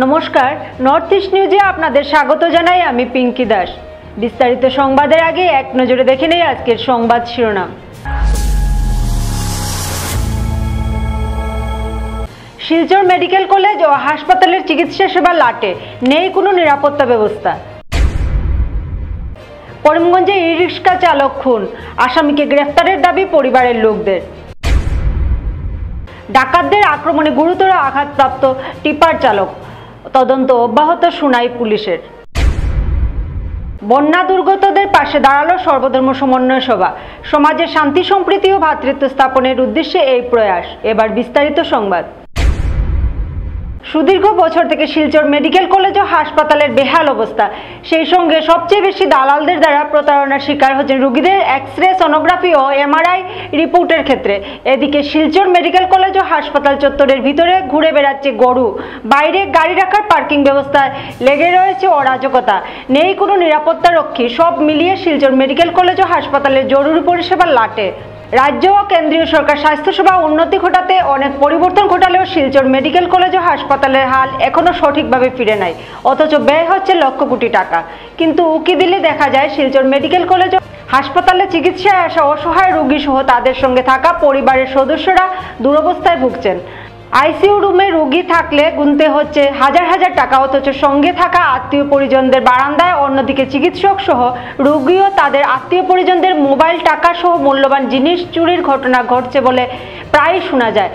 নমস্কার, north east নিউজে আপনাদের স্বাগত জানাই। আমি পিঙ্কি দাস। বিস্তারিত সংবাদের আগে এক নজরে দেখে নেই আজকের সংবাদ শিরোনাম। শিলচর মেডিকেল কলেজ ও হাসপাতালের চিকিৎসা সেবা লাটে, নেই কোনো নিরাপত্তা ব্যবস্থা। করিমগঞ্জে ই রিক্সা চালক খুন, আসামিকে গ্রেফতারের দাবি পরিবারের লোকদের। ডাকাতদের আক্রমণে গুরুতর আঘাতপ্রাপ্ত টিপার চালক, তদন্ত অব্যাহত সুনাই পুলিশের। বন্যা দুর্গতদের পাশে দাঁড়ালো সর্বধর্ম সমন্বয় সভা, সমাজে শান্তি সম্প্রীতি ও ভ্রাতৃত্ব স্থাপনের উদ্দেশ্যে এই প্রয়াস। এবার বিস্তারিত সংবাদ। সুদীর্ঘ বছর থেকে শিলচর মেডিকেল কলেজ ও হাসপাতালের বেহাল অবস্থা, সেই সঙ্গে সবচেয়ে বেশি দালালদের দ্বারা প্রতারণার শিকার হচ্ছেন রোগীদের এক্স-রে, সোনোগ্রাফি ও এমআরআই রিপোর্টের ক্ষেত্রে। এদিকে শিলচর মেডিকেল কলেজ ও হাসপাতাল চত্বরের ভিতরে ঘুরে বেড়াচ্ছে গরু, বাইরে গাড়ি রাখার পার্কিং ব্যবস্থায় লেগে রয়েছে অরাজকতা, নেই কোনো নিরাপত্তা রক্ষী। সব মিলিয়ে শিলচর মেডিকেল কলেজ ও হাসপাতালের জরুরি পরিষেবা লাটে। রাজ্য ও কেন্দ্রীয় সরকার স্বাস্থ্যসেবা উন্নতি ঘটাতে অনেক পরিবর্তন ঘটালেও শিলচর মেডিকেল কলেজ ও হাসপাতালের হাল এখনো সঠিকভাবে ফিরে নাই, অথচ ব্যয় হচ্ছে লক্ষ কোটি টাকা। কিন্তু উকি দিলে দেখা যায় শিলচর মেডিকেল কলেজ ও হাসপাতালে চিকিৎসায় আসা অসহায় রোগী সহ তাদের সঙ্গে থাকা পরিবারের সদস্যরা দুরবস্থায় ভুগছেন। আইসিইউ রুমে রোগী থাকলে গুনতে হচ্ছে হাজার হাজার টাকা, অথচ সঙ্গে থাকা আত্মীয় পরিজনদের বারান্দায়। অন্যদিকে চিকিৎসক সহ রোগী ও তাদের আত্মীয় পরিজনদের মোবাইল, টাকা সহ মূল্যবান জিনিস চুরির ঘটনা ঘটছে বলে প্রায়ই শোনা যায়।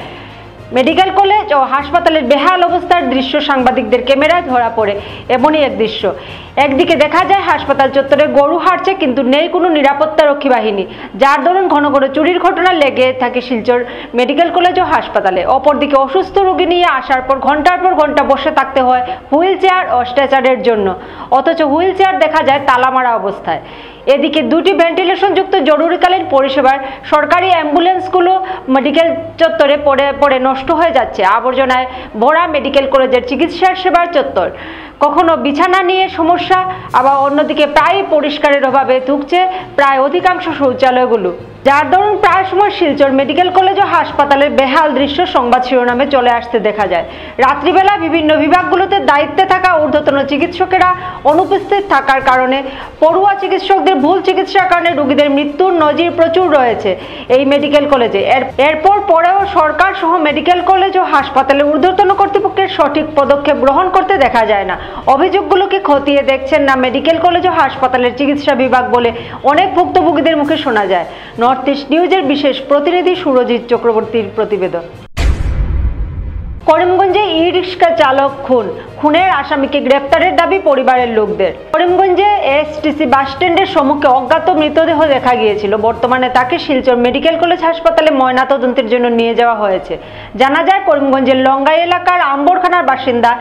মেডিকেল কলেজ ও হাসপাতালের বেহাল অবস্থার দৃশ্য সাংবাদিকদের ক্যামেরায় ধরা পড়ে। এমনই এক দৃশ্য, একদিকে দেখা যায় হাসপাতাল চত্বরে গরু হাঁটছে, কিন্তু নেই কোনো নিরাপত্তা রক্ষী বাহিনী, যার দরুন ঘন ঘন চুরির ঘটনা লেগে থাকে শিলচর মেডিকেল কলেজ ও হাসপাতালে। অপরদিকে অসুস্থ রোগী নিয়ে আসার পর ঘন্টার পর ঘন্টা বসে থাকতে হয় হুইল চেয়ার ও স্ট্রেচারের জন্য, অথচ হুইল চেয়ার দেখা যায় তালামারা অবস্থায়। এদিকে দুটি ভেন্টিলেশনযুক্ত জরুরিকালীন পরিষেবার সরকারি অ্যাম্বুলেন্সগুলো মেডিকেল চত্বরে পড়ে পড়ে নষ্ট হয়ে যাচ্ছে। আবর্জনায় ভরা মেডিকেল কলেজের চিকিৎসার সেবার চত্বর, কখনো বিছানা নিয়ে সমস্যা, আবার অন্যদিকে প্রায় পরিষ্কারের অভাবে ধুঁকছে প্রায় অধিকাংশ শৌচালয়গুলো, যার দরুন প্রায় সময় শিলচর মেডিকেল কলেজ ও হাসপাতালের বেহাল দৃশ্য সংবাদ শিরোনামে চলে আসতে দেখা যায়। রাত্রিবেলা বিভিন্ন বিভাগগুলোতে দায়িত্বে থাকা ঊর্ধ্বতন চিকিৎসকেরা অনুপস্থিত থাকার কারণে পড়ুয়া চিকিৎসকদের ভুল চিকিৎসার কারণে রোগীদের মৃত্যুর নজির প্রচুর রয়েছে এই মেডিকেল কলেজে। এরপর পরেও সরকার সহ মেডিকেল কলেজ ও হাসপাতালের ঊর্ধ্বতন কর্তৃপক্ষের সঠিক পদক্ষেপ গ্রহণ করতে দেখা যায় না। অভিযোগগুলোকে খতিয়ে দেখছেন না মেডিকেল কলেজ ও হাসপাতালের চিকিৎসা বিভাগ বলে অনেক ভুক্তভোগীদের মুখে শোনা যায়। নর্থ ইস্ট নিউজের বিশেষ প্রতিনিধি সুরজিৎ চক্রবর্তীর প্রতিবেদন। করিমগঞ্জে ই রিক্সা চালক খুন, খুনের আসামিকে গ্রেফতারের দাবি পরিবারের লোকদের। করিমগঞ্জে এসটিসি বাস স্ট্যান্ডের সম্মুখে অজ্ঞাত মৃতদেহ দেখা গিয়েছিল। বর্তমানে তাকে শিলচর মেডিকেল কলেজ হাসপাতালে ময়নাতদন্তের জন্য নিয়ে যাওয়া হয়েছে। জানা যায় করিমগঞ্জের লঙ্গাই এলাকার আম্বরখানার বাসিন্দা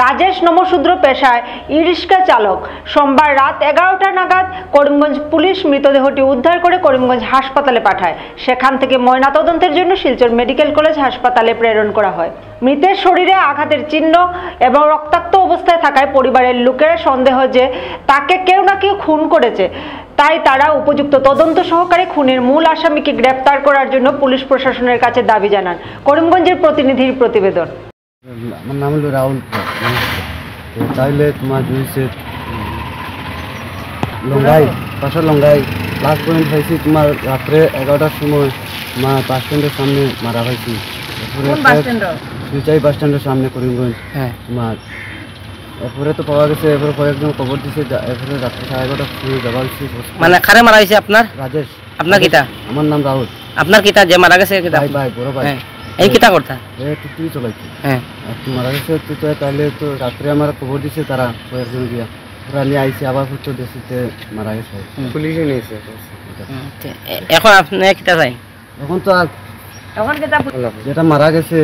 রাজেশ নমশূদ্র পেশায় ই রিক্সা চালক। সোমবার রাত 11টা নাগাদ করিমগঞ্জ পুলিশ মৃতদেহটি উদ্ধার করে করিমগঞ্জ হাসপাতালে পাঠায়। সেখান থেকে ময়নাতদন্তের জন্য শিলচর মেডিকেল কলেজ হাসপাতালে প্রেরণ করা হয়। মৃতের শরীরে আঘাতের চিহ্ন এবং রক্তাক্ত অবস্থায় থাকায় পরিবারের লোকেরা সন্দেহ যে তাকে কেউ না কেউ খুন করেছে। তাই তারা উপযুক্ত তদন্ত সহকারে খুনের মূল আসামিকে গ্রেফতার করার জন্য পুলিশ প্রশাসনের কাছে দাবি জানান। করিমগঞ্জের প্রতিনিধির প্রতিবেদন। আমার নাম হলো রাহুল। তাহলে তোমার জুইছে লঙ্গাই, পাশা লঙ্গাই লাস্ট পয়েন্ট হয়েছি তোমার রাত্রে 11টার সময় মা বাস স্ট্যান্ডের সামনে মারা হয়েছি। সুইচাই বাস স্ট্যান্ডের সামনে করিমগঞ্জ। হ্যাঁ তোমার এরপরে তো পাওয়া গেছে, এরপরে কয়েকজন খবর দিছে, এরপরে রাত্রে 11:30 সময় যাওয়া হয়েছে। মানে কারে মারা হয়েছে আপনার? রাজেশ। আপনার কিতা? আমার নাম রাহুল। আপনার কিতা যে মারা গেছে? ভাই ভাই বড় ভাই। এই কিতা করতা? টুকটুকি চলাইছে। হ্যাঁ মারা গেছে তো তাহলে তো রাত্রে আমার খবর দিছে তারা কয়েকজন গিয়া, ওরা নিয়ে আইসে আবার ফুটো দেশিতে মারা গেছে, পুলিশে নিয়েছে। এখন আপনি কিতা চাই? এখন তো আর যেটা মারা গেছে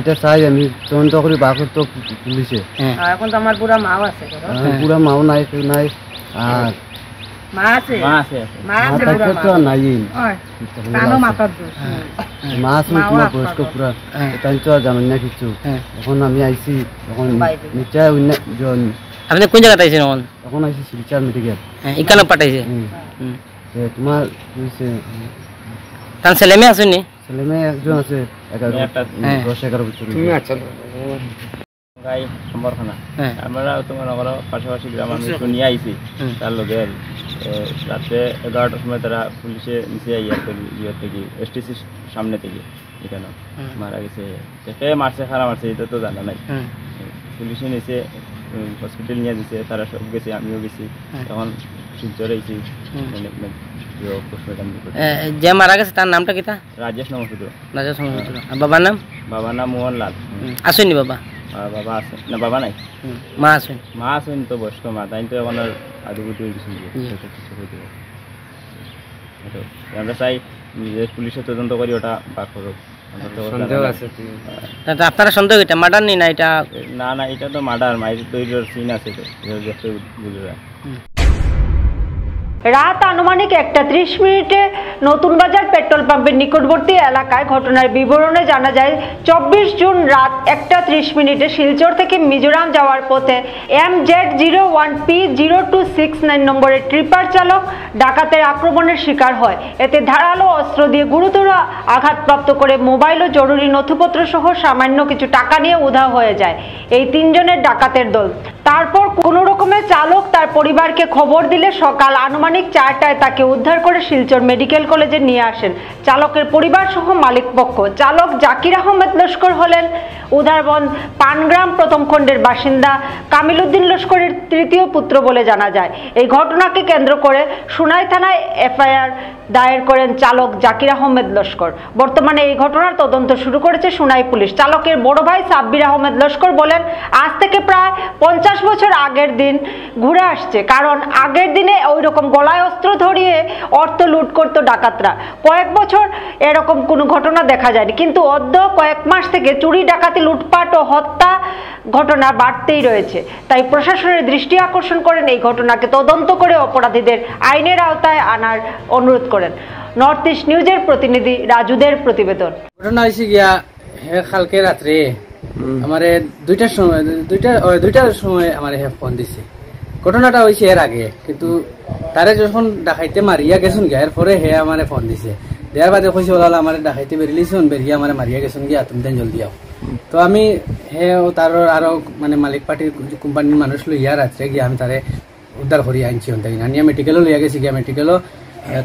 এটা চাই আমি তদন্ত করি বাঘর তো পুলিশে। এখন তো আমার পুরা মাও আছে, পুরা মাও নাই কেউ নাই, আর মা আছে তো নাই, মা আছে তোমার বয়স্ক পুরা, তাই তো আর জানেন না কিছু। এখন আমি আইসি, এখন নিশ্চয় আপনি কোন জায়গাতে আইছেন? এখন আইসি শিলচর মেডিকেল। এখানে পাঠাইছে তোমার তার ছেলে মেয়ে আসেনি? ছেলে মেয়ে একজন আছে, 10-11 বছর। গাই সম্বরখানা হ্যাঁ। আমরা তোমার পাশাপাশি গ্রাম আমি একটু নিয়ে আইছি তার লগে রাত্রে 11টার সময় তারা পুলিশে নিচে আইয়ার ইয়ে থেকে এসটিসির সামনে থেকে এখানে মারা গেছে কে মারছে খারাপ মারছে এটা তো জানা নাই পুলিশে নিচে হসপিটাল নিয়ে দিছে তারা সব গেছে আমিও গেছি তখন শিলচর আইছি যে মারা গেছে তার নামটা কিতা? রাজেশ নমস্কার। রাজেশ নমস্কার। আর বাবার নাম? বাবার নাম মোহন লাল। আসেনি বাবা? বাবা আছে না, বাবা নাই। মা আছেন? মা আছেন তো বয়স্ক মা, তাই তো এখন আর আদুগুটি হয়ে গেছেন। আমরা চাই যে পুলিশে তদন্ত করি ওটা বার করুক। আপনারা সন্দেহ এটা মার্ডার নি না এটা? না না, এটা তো মার্ডার, মায়ের তৈরির সিন আছে তো বুঝে। রাত আনুমানিক 1:30 নতুন বাজার পেট্রোল পাম্পের নিকটবর্তী এলাকায় ঘটনার বিবরণে জানা যায় 24 জুন রাত 1:30 শিলচর থেকে মিজোরাম যাওয়ার পথে MZ01P0269 নম্বরের ট্রিপার চালক ডাকাতের আক্রমণের শিকার হয়। এতে ধারালো অস্ত্র দিয়ে গুরুতর আঘাতপ্রাপ্ত করে মোবাইল ও জরুরি নথিপত্র সহ সামান্য কিছু টাকা নিয়ে উধাও হয়ে যায় এই 3 জনের ডাকাতের দল। তারপর কোনো রকমে চালক তার পরিবারকে খবর দিলে সকাল আনুমানিক 4টায় তাকে উদ্ধার করে শিলচর মেডিকেল কলেজে নিয়ে আসেন চালকের পরিবার সহ মালিক পক্ষ। চালক জাকির আহমেদ লস্কর হলেন উধারবন্দ পানগ্রাম প্রথম খণ্ডের বাসিন্দা কামিল উদ্দিন লস্করের তৃতীয় পুত্র বলে জানা যায়। এই ঘটনাকে কেন্দ্র করে সুনাই থানায় এফআইআর দায়ের করেন চালক জাকির আহমেদ লস্কর। বর্তমানে এই ঘটনার তদন্ত শুরু করেছে সুনাই পুলিশ। চালকের বড় ভাই সাব্বির আহমেদ লস্কর বলেন, আজ থেকে প্রায় 50 বছর আগের দিন ঘুরে আসছে, কারণ আগের দিনে ওই রকম গলায় অস্ত্র ধরিয়ে অর্থ লুট করতো ডাকাতরা। কয়েক বছর এরকম কোনো ঘটনা দেখা যায়নি, কিন্তু অদ্য কয়েক মাস থেকে চুরি ডাকাতি লুটপাট ও হত্যা ঘটনা বাড়তেই রয়েছে। তাই প্রশাসনের দৃষ্টি আকর্ষণ করেন এই ঘটনাকে তদন্ত করে অপরাধীদের আইনের আওতায় আনার অনুরোধ করেন। নর্থ ইস্ট নিউজের প্রতিনিধি রাজুদের প্রতিবেদন। ঘটনা হয়েছে গিয়া কালকে রাত্রে আমার 2টার সময় আমার ফোন দিছে। ঘটনাটা হয়েছে এর আগে, কিন্তু তারে যখন ডাকাইতে মারিয়া গেছুন গিয়া এরপরে হে আমার ফোন দিছে। দেওয়ার বাদে কইছে ওলা আমার ডাকাইতে বেরিয়েছেন, বেরিয়ে আমার মারিয়া গেছুন গিয়া, তুমি দেন জলদি আও। তো আমি হে তার আরো মানে মালিক পার্টির কোম্পানির মানুষ লইয়া রাত্রে গিয়া আমি তারে উদ্ধার করিয়া আনছি। আনিয়া মেডিকেলও লইয়া গেছি গিয়া, মেডিকেলও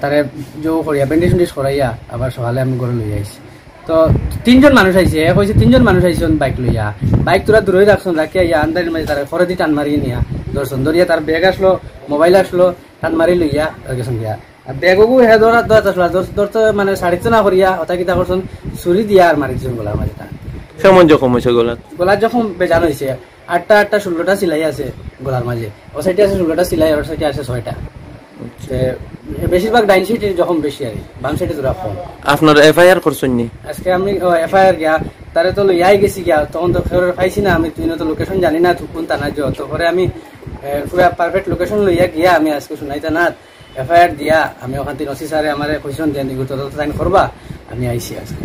তারে জো করিয়া ব্যান্ডেজ উন্ডেজ করাইয়া আবার সকালে আমি ঘরে লইয়া আইছি। তো 3 জন মানুষ আইছে, কইছে 3 জন মানুষ আইছেন বাইক লইয়া। বাইক তোরা দূরে রাখছেন, রাখিয়া ইয়া আন্দারের মাঝে তারা খরে দিয়ে টান মারিয়ে নিয়া ধরছেন। ধরিয়া তার ব্যাগ আসলো, মোবাইল আসলো, টান মারি লইয়া গেছেন গিয়া। আর ব্যাগও হে ধরতে ধরতে মানে সাড়িতে না করিয়া হতা কিতা করছেন, ছুরি দিয়া আর মারিছেন গলার মাঝে। কেমন জখম হয়েছে গলার যখন বেজান হয়েছে 8টা 16টা সিলাই আছে গলার মাঝে। ও সাইডে আছে 16টা সিলাই, ওর সাইডে আছে 6টা। বেশিরভাগ ডাইন সাইডে যখন বেশি আর বাম সাইডে তোরা কম। আপনার এফআইআর করছেন নি? আজকে আমি এফআইআর গিয়া তারে তো লইয়াই গেছি গিয়া, তখন তো খবর পাইছি না আমি, তুই তো লোকেশন জানি না কোন থানা যাও। তো পরে আমি পুরা পারফেক্ট লোকেশন লইয়া গিয়া আমি আজকে সুনাই থানাত এফআইআর দিয়া আমি ওখান থেকে ওসি স্যারে আমার কোয়েশন দেন তদন্ত করবা, আমি আইসি আজকে।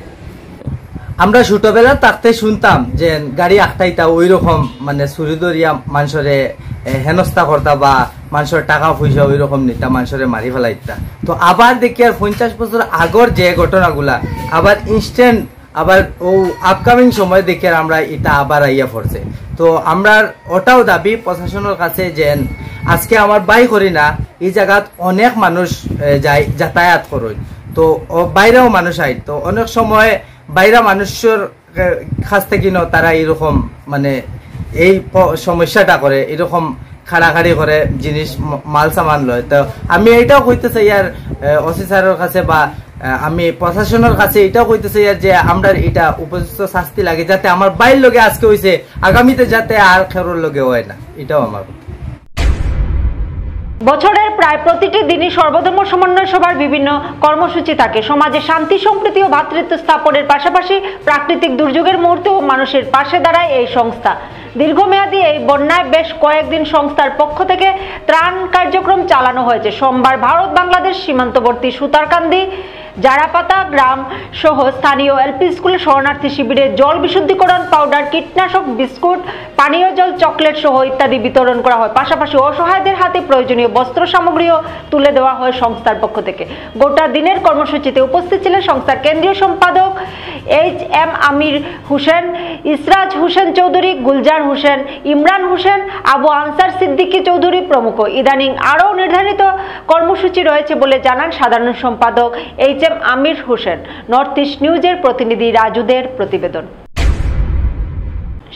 আমরা ছোটবেলা থাকতে শুনতাম যে গাড়ি আখটাইতা ওই রকম মানে চুরি দরিয়া মানুষরে হেনস্থা করতা বা মানুষের টাকা পয়সা ওই রকম নিতা, মানুষরে মারি ফেলাইতা। তো আবার দেখি আর 50 বছর আগর যে ঘটনাগুলা আবার ইনস্ট্যান্ট আবার ও আপকামিং সময় দেখি আর আমরা এটা আবার আইয়া পড়ছে। তো আমরা ওটাও দাবি প্রশাসনের কাছে যে আজকে আমার বাই করি না এই জায়গাত অনেক মানুষ যায় যাতায়াত করে, তো বাইরেও মানুষ আই, তো অনেক সময় বাইরা মানুষের কাছ থেকে তারা এরকম মানে এই সমস্যাটা করে, এরকম খাড়াখাড়ি করে জিনিস মাল সামান লয়। তো আমি এইটাও কইতে চাই আর ওসি স্যারের কাছে বা আমি প্রশাসনের কাছে এটাও কইতে চাই আর যে আমরা এটা উপযুক্ত শাস্তি লাগে, যাতে আমার বাইর লগে আজকে হয়েছে আগামীতে যাতে আর খেরোর লগে হয় না, এটাও আমার। বছরের প্রায় প্রতিটি দিনই সর্বধর্ম সমন্বয় সভার বিভিন্ন কর্মসূচি থাকে। সমাজে শান্তি সম্প্রীতি ও ভ্রাতৃত্ব স্থাপনের পাশাপাশি প্রাকৃতিক দুর্যোগের মুহূর্তেও মানুষের পাশে দাঁড়ায় এই সংস্থা। দীর্ঘমেয়াদী এই বন্যায় বেশ কয়েকদিন সংস্থার পক্ষ থেকে ত্রাণ কার্যক্রম চালানো হয়েছে। সোমবার ভারত বাংলাদেশ সীমান্তবর্তী সুতারকান্দি জারাপাতা গ্রাম সহ স্থানীয় এলপি স্কুলের শরণার্থী শিবিরে জল বিশুদ্ধিকরণ পাউডার, কীটনাশক, বিস্কুট, পানীয় জল, চকলেট সহ ইত্যাদি বিতরণ করা হয়। পাশাপাশি অসহায়দের হাতে প্রয়োজনীয় বস্ত্র সামগ্রীও তুলে দেওয়া হয় সংস্থার পক্ষ থেকে। গোটা দিনের কর্মসূচিতে উপস্থিত ছিলেন সংস্থার কেন্দ্রীয় সম্পাদক HM আমির হোসেন, ইসরাজ হোসেন চৌধুরী, গুলজার হোসেন, ইমরান হোসেন, আবু আনসার সিদ্দিকী চৌধুরী প্রমুখ। ইদানিং আরও নির্ধারিত কর্মসূচি রয়েছে বলে জানান সাধারণ সম্পাদক HM Amir Hossain. North east নিউজের প্রতিনিধি রাজুদের প্রতিবেদন।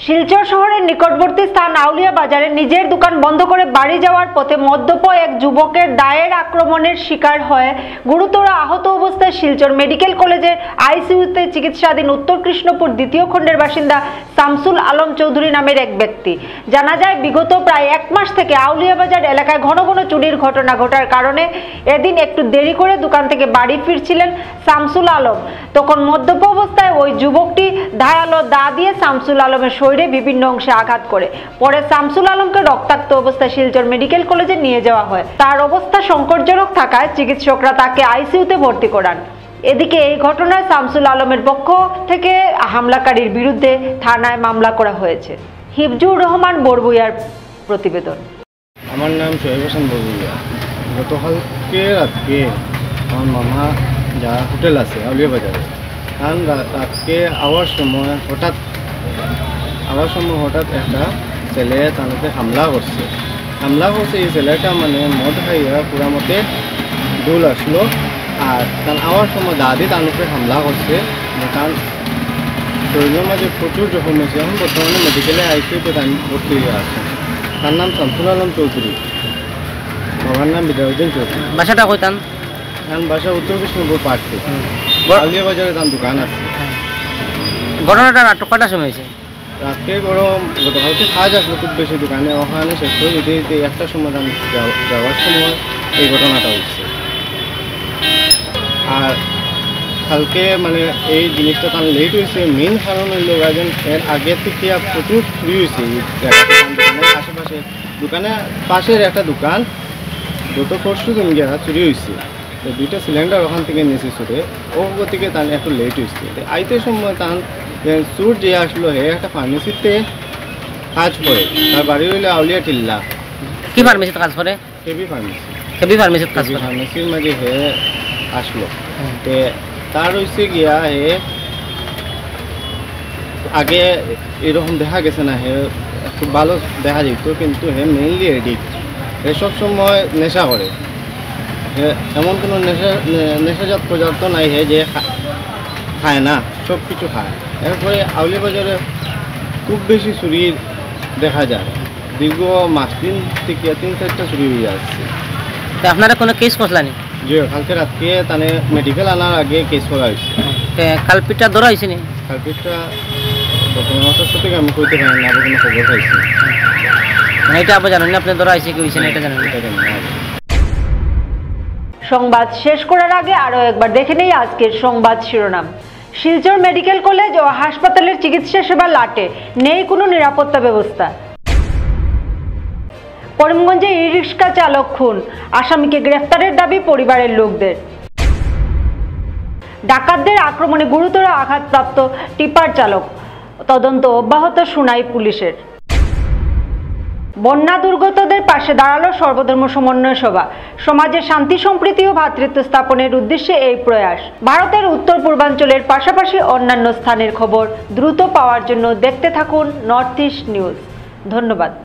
শিলচর শহরের নিকটবর্তী স্থান আউলিয়া বাজারে নিজের দোকান বন্ধ করে বাড়ি যাওয়ার পথে মদ্যপ এক যুবকের দায়ের আক্রমণের শিকার হয়ে গুরুতর আহত অবস্থায় শিলচর মেডিকেল কলেজের আইসিইউতে চিকিৎসাধীন উত্তর কৃষ্ণপুর দ্বিতীয় খণ্ডের বাসিন্দা শামসুল আলম চৌধুরী নামের এক ব্যক্তি। জানা যায় বিগত প্রায় 1 মাস থেকে আউলিয়া বাজার এলাকায় ঘন ঘন চুরির ঘটনা ঘটার কারণে এদিন একটু দেরি করে দোকান থেকে বাড়ি ফিরছিলেন শামসুল আলম। তখন মদ্যপ অবস্থায় ওই যুবকটি ধারালো দা দিয়ে শামসুল আলমের শরীরে বিভিন্ন অংশে আঘাত করে। পরে শামসুল আলমকে রক্তাক্ত অবস্থায় শিলচর মেডিকেল কলেজে নিয়ে যাওয়া হয়। তার অবস্থা সংকটজনক থাকায় চিকিৎসকরা তাকে আইসিইউতে ভর্তি করান। এদিকে এই ঘটনায় শামসুল আলমের পক্ষ থেকে হামলাকারীর বিরুদ্ধে থানায় মামলা করা হয়েছে। হিফজুর রহমান বরবুইয়ার প্রতিবেদন। আমার নাম শোয়েব হোসেন বরবুইয়া। গতকালকে রাতকে আমার মামা যা হোটেল আছে আউলিয়া বাজারে, কারণ রাতকে আওয়ার সময় হঠাৎ একটা ছেলে তাদেরকে হামলা করছে। এই ছেলেটা মানে মদ খাইয়া পুরা মতে দোল আসলো, আর তার আওয়ার সময় দাদি তার উপরে হামলা করছে। কারণ শরীরের মাঝে প্রচুর জখম হয়েছে। এখন বর্তমানে মেডিকেলে আইসিইউতে ভর্তি হয়ে আছে। তার নাম শামসুল আলম চৌধুরী, বাবার নাম বিদাউদ্দিন চৌধুরী। বাসাটা কইতাম কারণ বাসা উত্তর কৃষ্ণপুর পার্কে আউলিয়া বাজারে তার দোকান আছে। ঘটনাটা নাটক কটার সময় হয়েছে? রাতকে গরম গতকালকে কাজ আসলো খুব বেশি দোকানে, ওখানে শেষ করে যেতে যেতে একটা সময় যাওয়ার সময় এই ঘটনাটা হচ্ছে। আর কালকে মানে এই জিনিসটা তার লেট হয়েছে। মেইন কারণ হইল গার্জেন এর আগে থেকে প্রচুর চুরি হয়েছে দোকানের আশেপাশে। দোকানের পাশের একটা দোকান যত পরশু দিন গিয়া চুরি হয়েছে। তো 2টা সিলিন্ডার ওখান থেকে নিয়েছে চুরে, ও থেকে তার একটু লেট হয়েছে। আইতে সময় তার চুর যে আসলো হে একটা ফার্মেসিতে কাজ করে, তার বাড়ি হইলে আউলিয়া টিল্লা। কি ফার্মেসিতে কাজ করে? কেবি ফার্মেসি। ফার্মেসিতে কাজ করে। ফার্মেসির মাঝে হে আসলো। তে তার হয়েছে গিয়া হে আগে এরকম দেখা গেছে না, হে খুব ভালো দেখা যেত, কিন্তু হে মেইনলি এডিক্ট। হে সবসময় নেশা করে। এমন কোনো নেশাজাত পদার্থ নাই হে যে খায় না, সব কিছু খায়। এরপরে আউলিয়া বাজারে খুব বেশি চুরি দেখা যায়। দীর্ঘ মাস 3 থেকে 4টা চুরি হয়ে আসছে। আপনারা কোনো কেস করলেন? জি, কালকে রাতকে তানে মেডিকেল আনার আগে কেস করা হয়েছে। কালপিটটা ধরা হয়েছে নি? কালপিটটা বর্তমান সত্যি আমি কইতে পারি না, কোনো খবর পাইছি না। এটা আবার জানেন না আপনি ধরা হয়েছে কি হয়েছে না, এটা জানেন না। সংবাদ শেষ করার আগে আরও একবার দেখে নেই আজকের সংবাদ শিরোনাম। শিলচর মেডিকেল কলেজ ও হাসপাতালের চিকিৎসা সেবা লাটে, নেই কোনো নিরাপত্তা ব্যবস্থা। করিমগঞ্জে ই-রিক্সা চালক খুন, আসামিকে গ্রেফতারের দাবি পরিবারের লোকদের। ডাকাতদের আক্রমণে গুরুতর আঘাতপ্রাপ্ত টিপার চালক, তদন্ত অব্যাহত সুনাই পুলিশের। বন্যা দুর্গতদের পাশে দাঁড়ালো সর্বধর্ম সমন্বয় সভা, সমাজে শান্তি সম্প্রীতি ও ভ্রাতৃত্ব স্থাপনের উদ্দেশ্যে এই প্রয়াস। ভারতের উত্তর পূর্বাঞ্চলের পাশাপাশি অন্যান্য স্থানের খবর দ্রুত পাওয়ার জন্য দেখতে থাকুন নর্থ ইস্ট নিউজ। ধন্যবাদ।